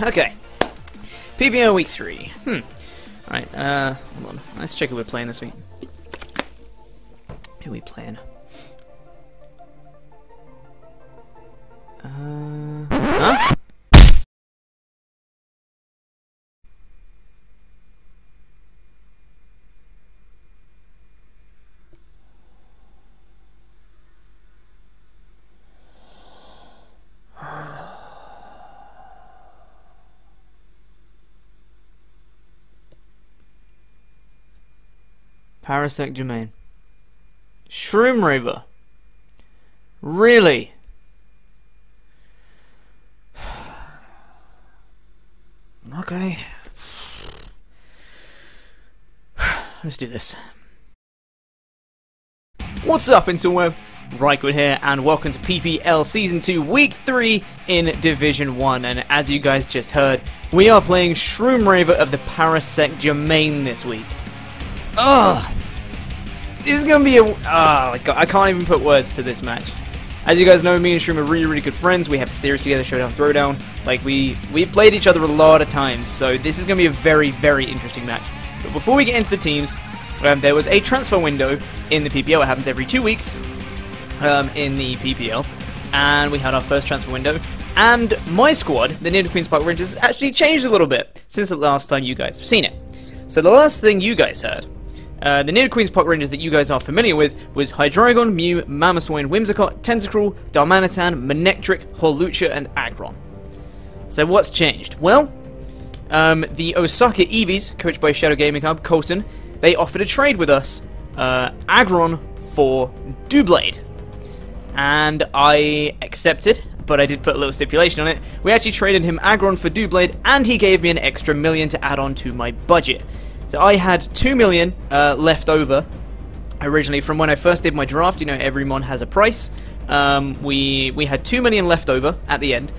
Okay. PPL week 3. Right, hold on. Let's check who we're playing this week. Who are we playing? Huh? Parasect, Germain. Shroomraver. Really? Okay. Let's do this. What's up, interweb? Ryquid here, and welcome to PPL Season 2, Week 3 in Division 1. And as you guys just heard, we are playing Shroomraver of the Parasect Germain this week. Ugh! This is gonna be a... my God, I can't even put words to this match. As you guys know, me and Shroom are really good friends. We have a series together, Showdown Throwdown. Like, we played each other a lot of times, so this is gonna be a very interesting match. But before we get into the teams, there was a transfer window in the PPL. It happens every 2 weeks in the PPL. And we had our first transfer window. And my squad, the Nidoqueens Park Rangers, has actually changed a little bit since the last time you guys have seen it. So the last thing you guys heard, the Nidoqueens Park Rangers that you guys are familiar with was Hydreigon, Mew, Mamoswine, Whimsicott, Tentacruel, Darmanitan, Manectric, Hawlucha, and Aggron. So what's changed? Well, the Osaka Eevees, coached by Shadow Gaming Hub, Colton, they offered a trade with us, Aggron for Doublade. And I accepted, but I did put a little stipulation on it. We actually traded him Aggron for Doublade, and he gave me an extra $1 million to add on to my budget. So I had $2 million left over originally from when I first did my draft. You know, every mon has a price. We had $2 million left over at the end.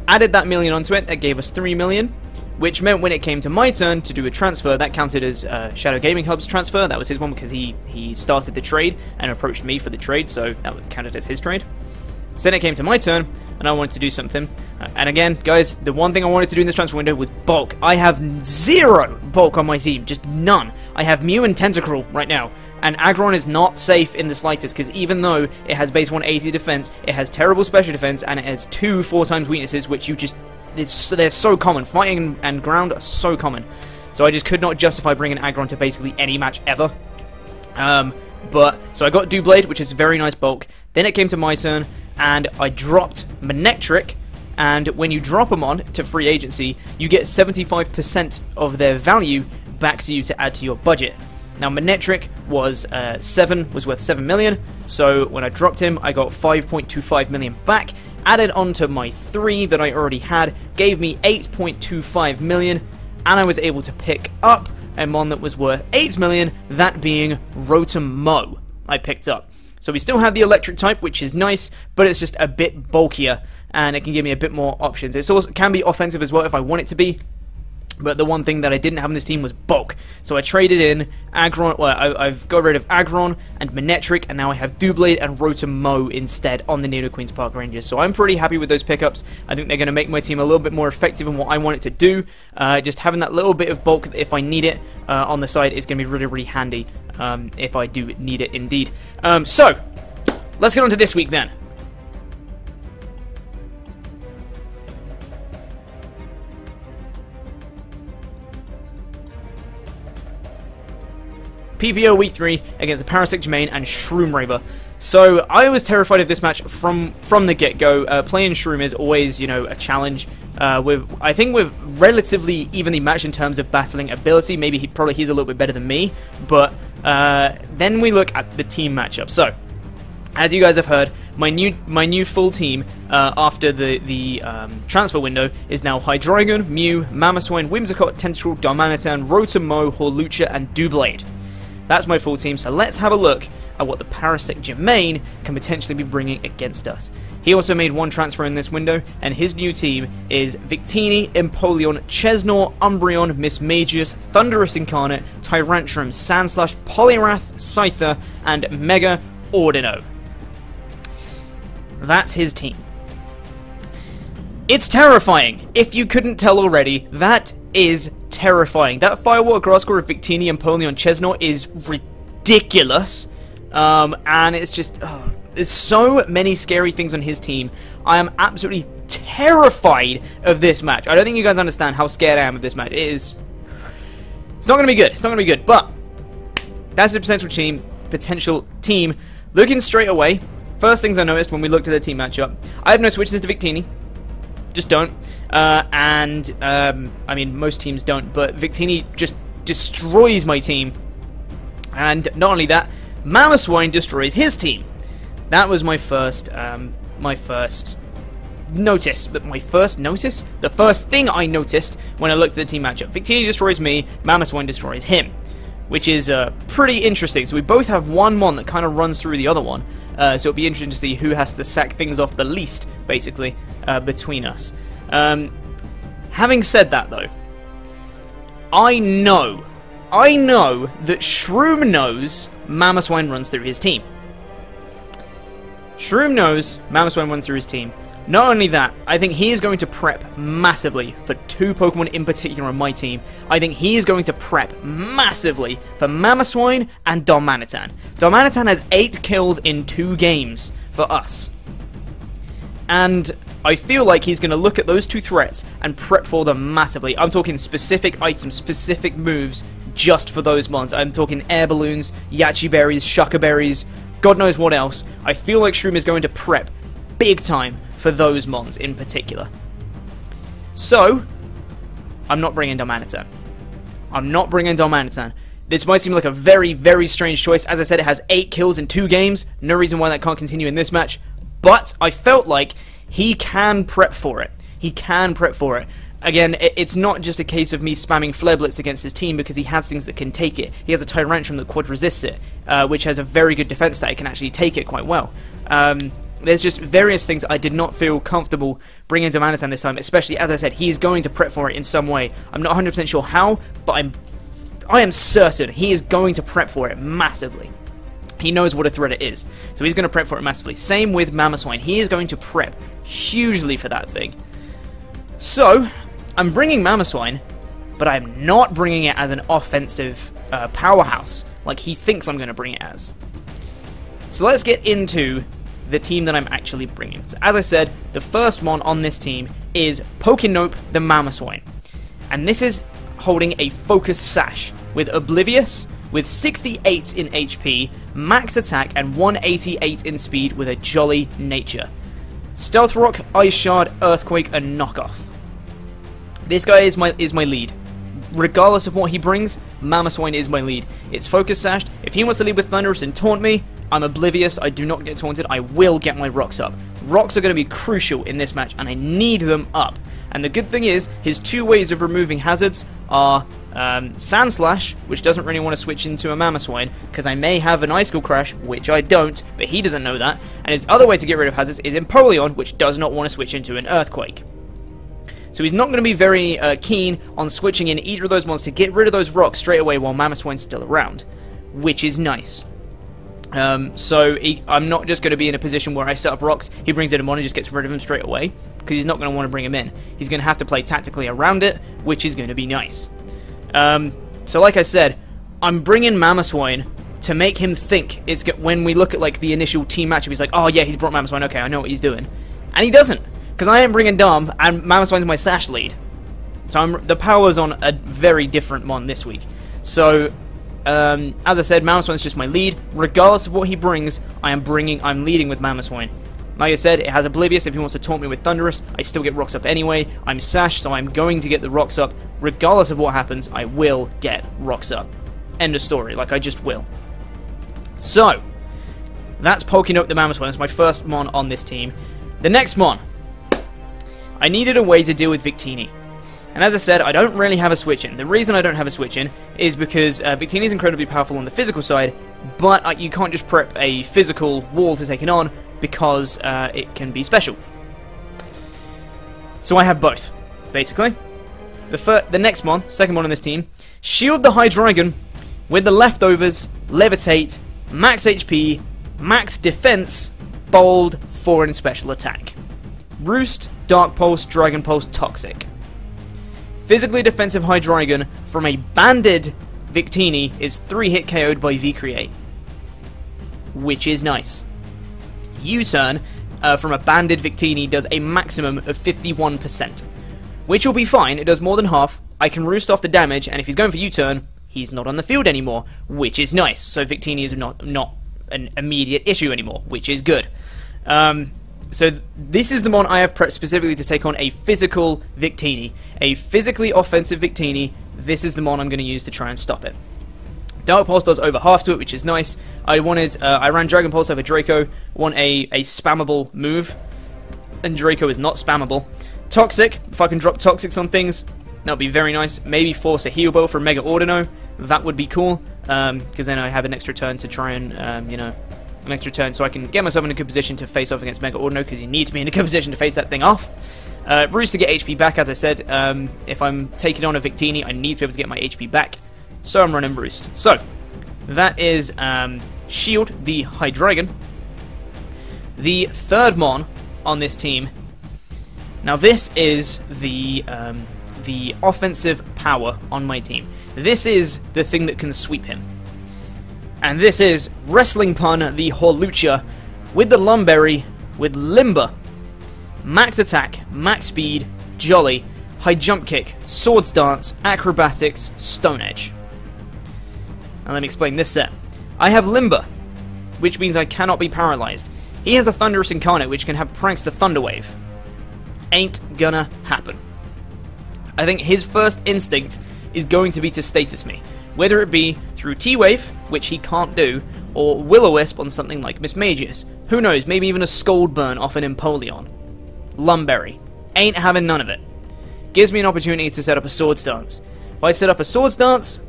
Added that $1 million onto it. That gave us $3 million, which meant when it came to my turn to do a transfer, that counted as Shadow Gaming Hub's transfer. That was his one because he started the trade and approached me for the trade, so that counted as his trade. So then it came to my turn, and I wanted to do something. And again, guys, the one thing I wanted to do in this transfer window was bulk. I have 0 bulk on my team, just none. I have Mew and Tentacruel right now, and Aggron is not safe in the slightest, because even though it has base 180 defense, it has terrible special defense, and it has 2 4x weaknesses, which you just... they're so common. Fighting and ground are so common. So I just could not justify bringing Aggron to basically any match ever. So I got Doublade, which is a very nice bulk. Then it came to my turn, and I dropped Manectric, and when you drop them on to free agency, you get 75% of their value back to you to add to your budget. Now Manectric was worth 7 million, so when I dropped him, I got 5.25 million back, added onto my 3 that I already had, gave me 8.25 million, and I was able to pick up a mon that was worth 8 million, that being Rotom I picked up. So we still have the electric type, which is nice, but it's just a bit bulkier, and it can give me a bit more options. It also can be offensive as well if I want it to be, but the one thing that I didn't have in this team was bulk. So I traded in Aggron, well, I've got rid of Aggron and Manectric, and now I have Doublade and Rotom instead on the Nidoqueens Park Rangers. So I'm pretty happy with those pickups. I think they're going to make my team a little bit more effective in what I want it to do. Just having that little bit of bulk, if I need it, on the side is going to be really handy, if I do need it indeed. So, let's get on to this week then. PPO Week 3 against the Parasect Germain and Shroomraver. So I was terrified of this match from the get-go. Playing Shroom is always, you know, a challenge. I think we're relatively evenly matched in terms of battling ability. Maybe he's a little bit better than me, but then we look at the team matchup. So, as you guys have heard, my new full team after the transfer window is now Hydreigon, Mew, Mamoswine, Whimsicott, Tentacruel, Darmanitan, Rotom, Hawlucha, and Doublade. That's my full team, so let's have a look at what the Parasect Germain can potentially be bringing against us. He also made 1 transfer in this window, and his new team is Victini, Empoleon, Chesnaught, Umbreon, Mismagius, Thunderous Incarnate, Tyrantrum, Sandslash, Poliwrath, Scyther, and Mega Ordino. That's his team. It's terrifying. If you couldn't tell already, that is terrifying. That Firewater Grass Core of Victini and Polion Chesnaught is ridiculous. And it's just... there's so many scary things on his team. I am absolutely terrified of this match. I don't think you guys understand how scared I am of this match. It's not going to be good. It's not going to be good. But that's the potential team. Looking straight away, first things I noticed when we looked at the team matchup, I have no switches to Victini. Just don't. I mean, most teams don't, but Victini just destroys my team. And not only that, Mamoswine destroys his team. That was my first notice. But my first notice? The first thing I noticed when I looked at the team matchup. Victini destroys me, Mamoswine destroys him. Which is pretty interesting. So we both have one mon that kind of runs through the other one. So it'll be interesting to see who has to sack things off the least, basically, between us. Having said that, though, I know that Shroom knows Mamoswine runs through his team. Shroom knows Mamoswine runs through his team. Not only that, I think he is going to prep massively for two Pokemon in particular on my team. I think he is going to prep massively for Mamoswine and Darmanitan. Darmanitan has 8 kills in 2 games for us. And I feel like he's going to look at those 2 threats and prep for them massively. I'm talking specific items, specific moves just for those mons. I'm talking air balloons, Yachi berries, Shucker berries, God knows what else. I feel like Shroom is going to prep big time for those mons in particular. So, I'm not bringing Darmanitan. I'm not bringing Darmanitan. This might seem like a very, very strange choice. As I said, it has 8 kills in 2 games. No reason why that can't continue in this match. But I felt like he can prep for it. He can prep for it. Again, it's not just a case of me spamming Flare Blitz against his team because he has things that can take it. He has a Tyrantrum that quad resists it, which has a very good defense stat. It can actually take it quite well. There's just various things I did not feel comfortable bringing to Darmanitan this time, especially, as I said, he is going to prep for it in some way. I'm not 100% sure how, but I am certain he is going to prep for it massively. He knows what a threat it is, so he's going to prep for it massively. Same with Mamoswine. He is going to prep hugely for that thing. So, I'm bringing Mamoswine, but I'm not bringing it as an offensive powerhouse, like he thinks I'm going to bring it as. So let's get into the team that I'm actually bringing. So as I said, the first mon on this team is Pokinope the Mamoswine. And this is holding a Focus Sash with Oblivious, with 68 in HP, max attack, and 188 in speed with a Jolly Nature. Stealth Rock, Ice Shard, Earthquake, and Knockoff. This guy is my lead. Regardless of what he brings, Mamoswine is my lead. It's Focus Sashed. If he wants to lead with Thunderous and taunt me, I'm Oblivious. I do not get taunted. I will get my rocks up. Rocks are going to be crucial in this match, and I need them up. And the good thing is, his 2 ways of removing hazards are Sand Slash, which doesn't really want to switch into a Mamoswine, because I may have an Icicle Crash, which I don't, but he doesn't know that. And his other way to get rid of hazards is Empoleon, which does not want to switch into an Earthquake. So he's not going to be very keen on switching in either of those monsters to get rid of those rocks straight away while Mamoswine's still around, which is nice. I'm not just going to be in a position where I set up rocks, he brings in a mon and just gets rid of him straight away, because he's not going to want to bring him in. He's going to have to play tactically around it, which is going to be nice. So like I said, I'm bringing Mamoswine to make him think. It's when we look at like the initial team matchup, he's like, oh yeah, he's brought Mamoswine, okay, I know what he's doing. And he doesn't, because I am bringing Dom, and Mamoswine's my Sash lead. So the power's on a very different mon this week. So, as I said, Mamoswine's just my lead. Regardless of what he brings, I'm leading with Mamoswine. Like I said, it has Oblivious. If he wants to taunt me with Thunderous, I still get rocks up anyway. I'm Sash, so I'm going to get the rocks up. Regardless of what happens, I will get rocks up. End of story, like I just will. So, that's Pokinope the Mamoswine. That's my first mon on this team. The next mon, I needed a way to deal with Victini. And as I said, I don't really have a switch in. The reason I don't have a switch in is because Victini is incredibly powerful on the physical side, but you can't just prep a physical wall to take it on because it can be special. So I have both, basically. The next mon, second mon on this team, Shield the Hydreigon with the leftovers, Levitate, max HP, max defense, bold, 4 in special attack. Roost, Dark Pulse, Dragon Pulse, Toxic. Physically defensive Hydreigon from a banded Victini is 3 hit KO'd by V-Create, which is nice. U-Turn from a banded Victini does a maximum of 51%, which will be fine. It does more than half. I can roost off the damage, and if he's going for U-Turn, he's not on the field anymore, which is nice. So Victini is not an immediate issue anymore, which is good. So this is the mon I have prepped specifically to take on a physical Victini. A physically offensive Victini. This is the mon I'm going to use to try and stop it. Dark Pulse does over half to it, which is nice. I ran Dragon Pulse over Draco. Want a spammable move, and Draco is not spammable. Toxic, if I can drop Toxics on things, that would be very nice. Maybe force a Heal Bow for Mega Ordino. That would be cool, because then I have an extra turn to try and, you know, an extra turn so I can get myself in a good position to face off against Mega Ordino, because you need to be in a good position to face that thing off. Roost to get HP back, as I said. If I'm taking on a Victini, I need to be able to get my HP back, so I'm running Roost. So, that is Shield, the Hydreigon. The third mon on this team. Now this is the offensive power on my team. This is the thing that can sweep him. And this is Wrestling Pun, the Hawlucha, with the Lumberry, with Limber, Max Attack, Max Speed, Jolly, High Jump Kick, Swords Dance, Acrobatics, Stone Edge. Now let me explain this set. I have Limber, which means I cannot be paralyzed. He has a Thunderous Incarnate, which can have pranks to Thunder Wave. Ain't gonna happen. I think his first instinct is going to be to status me, whether it be through T-Wave, which he can't do, or Will-O-Wisp on something like Mismagius. Who knows, maybe even a Scold Burn off an Empoleon. Lumberry. Ain't having none of it. Gives me an opportunity to set up a Swords Dance. If I set up a Swords Dance,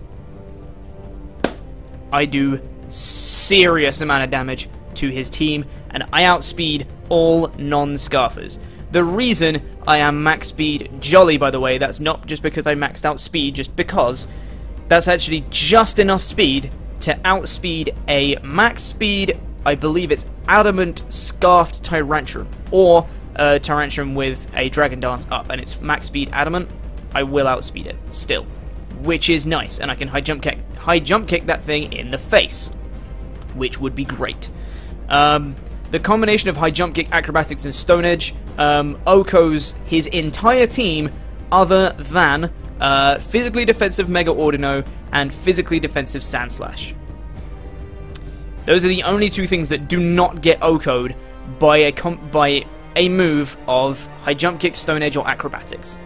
I do serious amount of damage to his team, and I outspeed all non-Scarfers. The reason I am max speed Jolly, by the way, that's not just because I maxed out speed, just because that's actually just enough speed to outspeed a max speed, I believe it's Adamant Scarfed Tyrantrum, or Tyrantrum with a Dragon Dance up, and it's max speed Adamant. I will outspeed it still, which is nice, and I can high jump kick that thing in the face, which would be great. The combination of High Jump Kick, Acrobatics, and Stone Edge OHKOs his entire team other than physically defensive Mega Ordino and physically defensive Sandslash. Those are the only two things that do not get OHKO'd by a move of High Jump Kick, Stone Edge, or Acrobatics.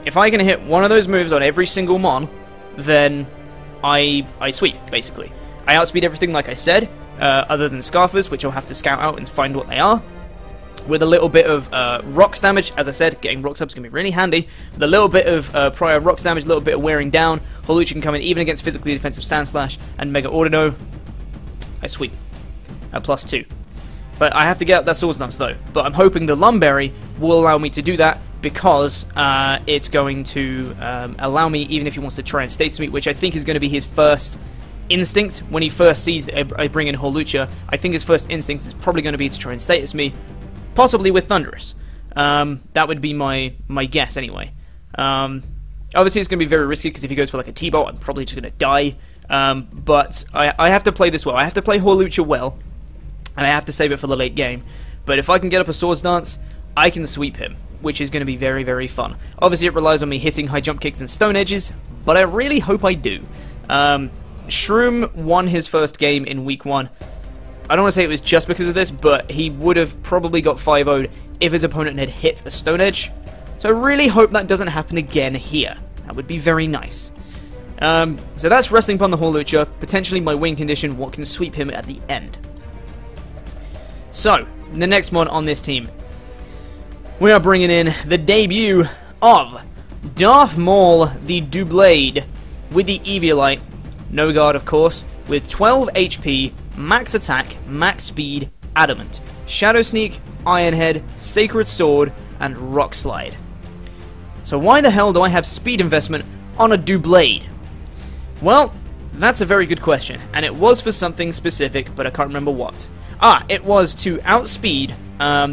If I can hit one of those moves on every single mon, then I sweep, basically. I outspeed everything like I said, other than Scarfers, which I'll have to scout out and find what they are. With a little bit of rocks damage, as I said, getting rocks up is going to be really handy. With a little bit of prior rocks damage, a little bit of wearing down, Hawlucha can come in even against physically defensive Sandslash and Mega Ordino. I sweep at +2. But I have to get out that Swords Dance though. But I'm hoping the Lumberry will allow me to do that, because it's going to allow me, even if he wants to try and status me, which I think is going to be his first instinct when he first sees that I bring in Hawlucha. I think his first instinct is probably going to be to try and status me, possibly with Thunderous. That would be my guess anyway. Obviously it's going to be very risky, because if he goes for like a T-Bolt, I'm probably just going to die. But I have to play this well. I have to play Hawlucha well, and I have to save it for the late game. But if I can get up a Swords Dance, I can sweep him, which is going to be very, very fun. Obviously it relies on me hitting High Jump Kicks and Stone Edges, but I really hope I do. Shroom won his first game in week 1. I don't want to say it was just because of this, but he would have probably got 5-0'd if his opponent had hit a Stone Edge. So I really hope that doesn't happen again here. That would be very nice. So that's Wrestling Pun the Hawlucha, potentially my win condition, what can sweep him at the end. So, the next mod on this team, we are bringing in the debut of Darth Maul the Doublade with the Eviolite, no guard of course, with 12 HP, max attack, max speed, adamant, Shadow Sneak, Iron Head, Sacred Sword, and Rock Slide. So why the hell do I have speed investment on a Doublade? Well, that's a very good question, and it was for something specific, but I can't remember what. It was to outspeed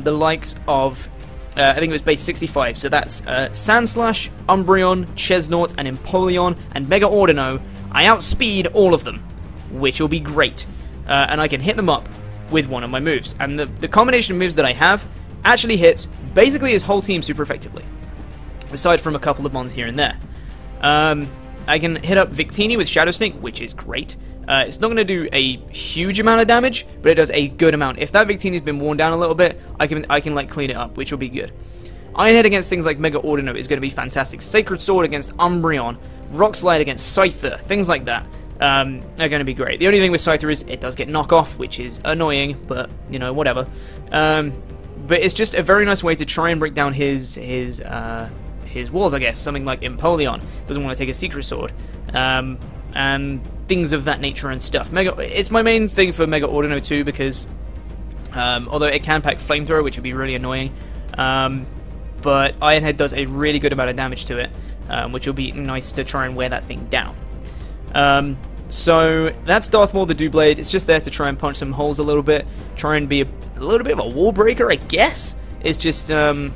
the likes of, I think it was base 65, so that's Sandslash, Umbreon, Chesnaught, and Empoleon, and Mega Ordino. I outspeed all of them, which will be great, and I can hit them up with one of my moves. And the combination of moves that I have actually hits basically his whole team super effectively, aside from a couple of ones here and there. I can hit up Victini with Shadow Sneak, which is great. It's not going to do a huge amount of damage, but it does a good amount. If that Victini's been worn down a little bit, I can like clean it up, which will be good. Iron Head against things like Mega Ordino is going to be fantastic. Sacred Sword against Umbreon, Rock Slide against Scyther, things like that are going to be great. The only thing with Scyther is it does get knockoff, which is annoying, but you know, whatever. But it's just a very nice way to try and break down his walls, I guess. Something like Empoleon doesn't want to take a Secret Sword, and things of that nature and stuff. It's my main thing for Mega Ordino too, because although it can pack Flamethrower, which would be really annoying, but Iron Head does a really good amount of damage to it, which will be nice to try and wear that thing down. So that's Darth Maul the Doublade. It's just there to try and punch some holes a little bit, try and be a little bit of a wall breaker, I guess. It's just a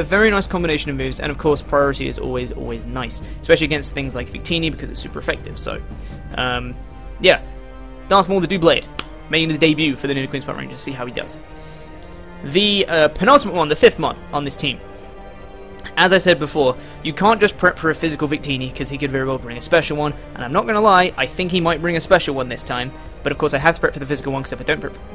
very nice combination of moves, and of course priority is always nice, especially against things like Victini because it's super effective. So, yeah, Darth Maul the Doublade, making his debut for the Nidoqueens Power Rangers. See how he does. The penultimate one, the 5th mon on this team. As I said before, you can't just prep for a physical Victini, because he could very well bring a special one, and I'm not going to lie, I think he might bring a special one this time, but of course I have to prep for the physical one, because if I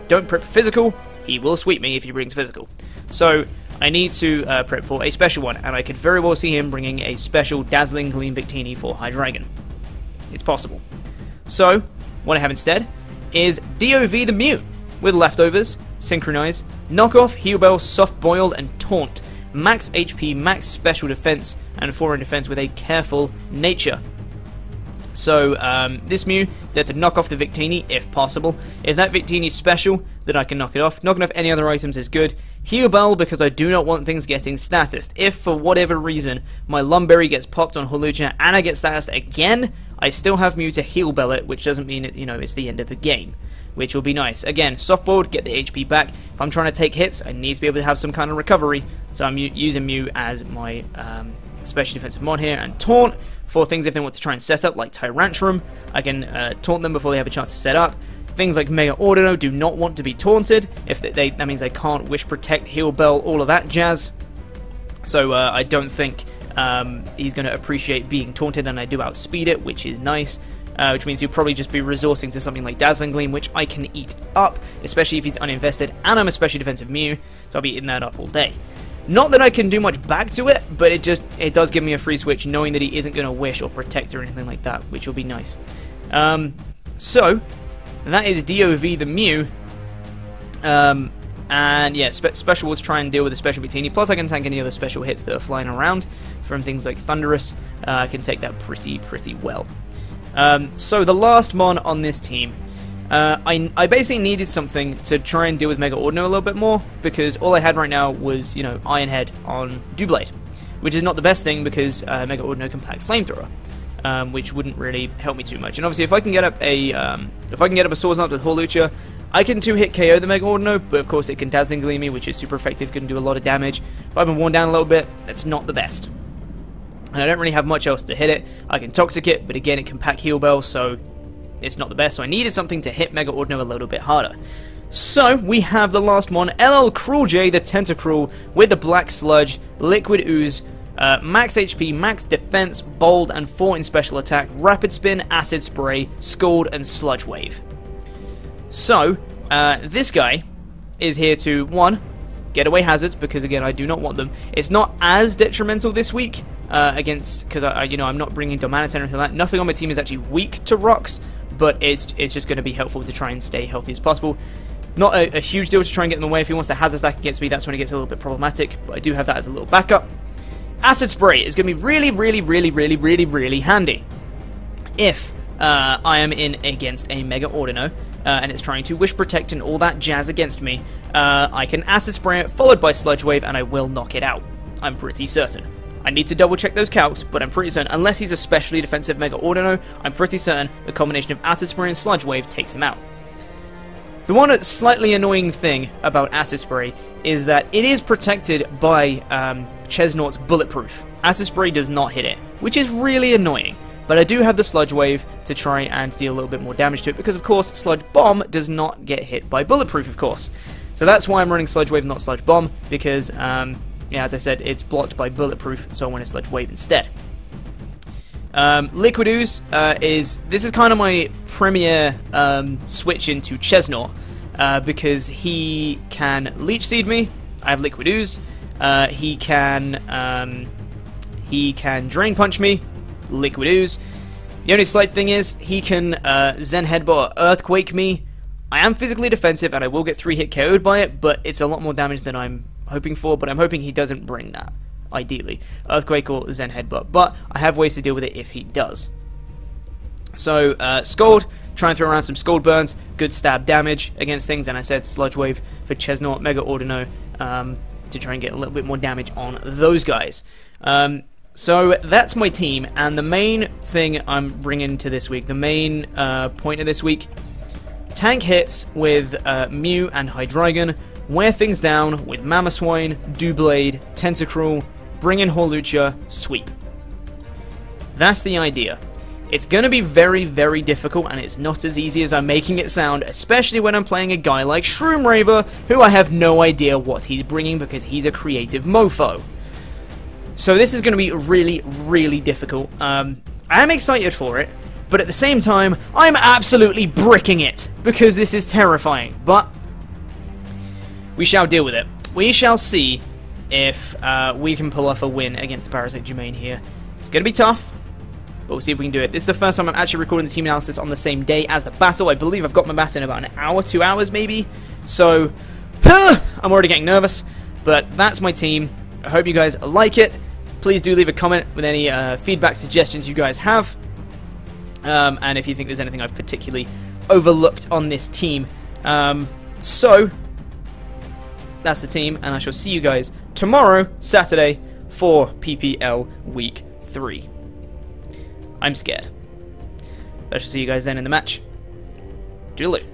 don't prep for physical, he will sweep me if he brings physical. So, I need to prep for a special one, and I could very well see him bringing a special Dazzling Gleam Victini for Hydreigon. It's possible. So, what I have instead is DOV the Mew, with Leftovers, Synchronize, Knockoff, Heal Bell, Soft Boiled, and Taunt. Max HP, max special defense, and 4 in defense with a careful nature. So, this Mew is there to knock off the Victini, if possible. If that Victini is special, then I can knock it off. Knocking off any other items is good. Heal Bell, because I do not want things getting statused. If, for whatever reason, my Lumberry gets popped on Holucha and I get statused again, I still have Mew to Heal Bell it, which doesn't mean it, it's the end of the game, which will be nice. Again, softboiled, get the HP back. If I'm trying to take hits, I need to be able to have some kind of recovery, so I'm using Mew as my special defensive mod here. And Taunt for things if they want to try and set up, like Tyrantrum. I can taunt them before they have a chance to set up. Things like Mega Ordino do not want to be taunted. If that means they can't Wish Protect, Heal Bell, all of that jazz. So I don't think he's going to appreciate being taunted, and I do outspeed it, which is nice. Which means he'll probably just be resorting to something like Dazzling Gleam, which I can eat up, especially if he's uninvested, and I'm a special defensive Mew, so I'll be eating that up all day. Not that I can do much back to it, but it does give me a free switch, knowing that he isn't going to Wish or Protect or anything like that, which will be nice. So, that is DOV the Mew. And yeah, special was try and deal with the special Victini, plus I can tank any other special hits that are flying around from things like Thunderous. I can take that pretty well. So the last mon on this team, I basically needed something to try and deal with Mega Ordino a little bit more, because all I had right now was, Iron Head on Doublade, which is not the best thing because Mega Ordino can pack Flamethrower, which wouldn't really help me too much. And obviously, if I can get up a Swords Dance with Holucha, I can 2-hit KO the Mega Ordino, but of course it can Dazzling Gleam me, which is super effective, can do a lot of damage. If I've been worn down a little bit, that's not the best. And I don't really have much else to hit it. I can Toxic it, but again, it can pack Heal Bell, so it's not the best. So I needed something to hit Mega Ordino a little bit harder. So we have the last one, LL Cruel J, the Tentacruel, with the Black Sludge, Liquid Ooze, max HP, max defense, bold, and 4 in special attack, Rapid Spin, Acid Spray, Scald, and Sludge Wave. So, this guy is here to, 1, get away hazards, because again, I do not want them. It's not as detrimental this week, because I'm not bringing Dominator or anything like that. Nothing on my team is actually weak to rocks, but it's just going to be helpful to try and stay healthy as possible. Not a huge deal to try and get them away. If he wants to hazard stack against me, that's when it gets a little bit problematic, but I do have that as a little backup. Acid Spray is going to be really handy if I am in against a Mega Ordino, and it's trying to Wish Protect and all that jazz against me. I can Acid Spray it, followed by Sludge Wave, and I will knock it out. I'm pretty certain. I need to double check those calcs, but I'm pretty certain, unless he's a specially defensive Mega Ordino, I'm pretty certain the combination of Acid Spray and Sludge Wave takes him out. The one slightly annoying thing about Acid Spray is that it is protected by Chesnaught's Bulletproof. Acid Spray does not hit it, which is really annoying. But I do have the Sludge Wave to try and deal a little bit more damage to it, because of course Sludge Bomb does not get hit by Bulletproof, of course. So that's why I'm running Sludge Wave, not Sludge Bomb, because, yeah, as I said, it's blocked by Bulletproof, so I want a Sludge Wave instead. Liquid Ooze this is kind of my premier switch into Chesnaught, because he can Leech Seed me. I have Liquid Ooze. He can Drain Punch me. Liquid Ooze. The only slight thing is he can Zen Headbutt or Earthquake me. I am physically defensive and I will get 3-hit KO'd by it, but it's a lot more damage than I'm hoping for. But I'm hoping he doesn't bring that. Ideally, Earthquake or Zen Headbutt, but I have ways to deal with it if he does. So, Scald, try and throw around some Scald Burns, good stab damage against things, and I said Sludge Wave for Chesnaught, Mega Ordino, to try and get a little bit more damage on those guys. So, that's my team, and the main thing I'm bringing to this week, the main point of this week, tank hits with Mew and Hydreigon, wear things down with Mamoswine, Doublade, Tentacruel, bring in Hawlucha, sweep. That's the idea. It's going to be very, very difficult, and it's not as easy as I'm making it sound, especially when I'm playing a guy like Shroomraver, who I have no idea what he's bringing because he's a creative mofo. So this is going to be really, really difficult. I am excited for it, but at the same time, I'm absolutely bricking it, because this is terrifying, but we shall deal with it. We shall see if we can pull off a win against the Parasect Germain here. It's going to be tough, but we'll see if we can do it. This is the first time I'm actually recording the team analysis on the same day as the battle. I believe I've got my battle in about an hour, 2 hours maybe. So, I'm already getting nervous, but that's my team. I hope you guys like it. Please do leave a comment with any feedback, suggestions you guys have. And if you think there's anything I've particularly overlooked on this team. So, that's the team, and I shall see you guys tomorrow, Saturday, for PPL Week 3. I'm scared. I shall see you guys then in the match. Toodaloo.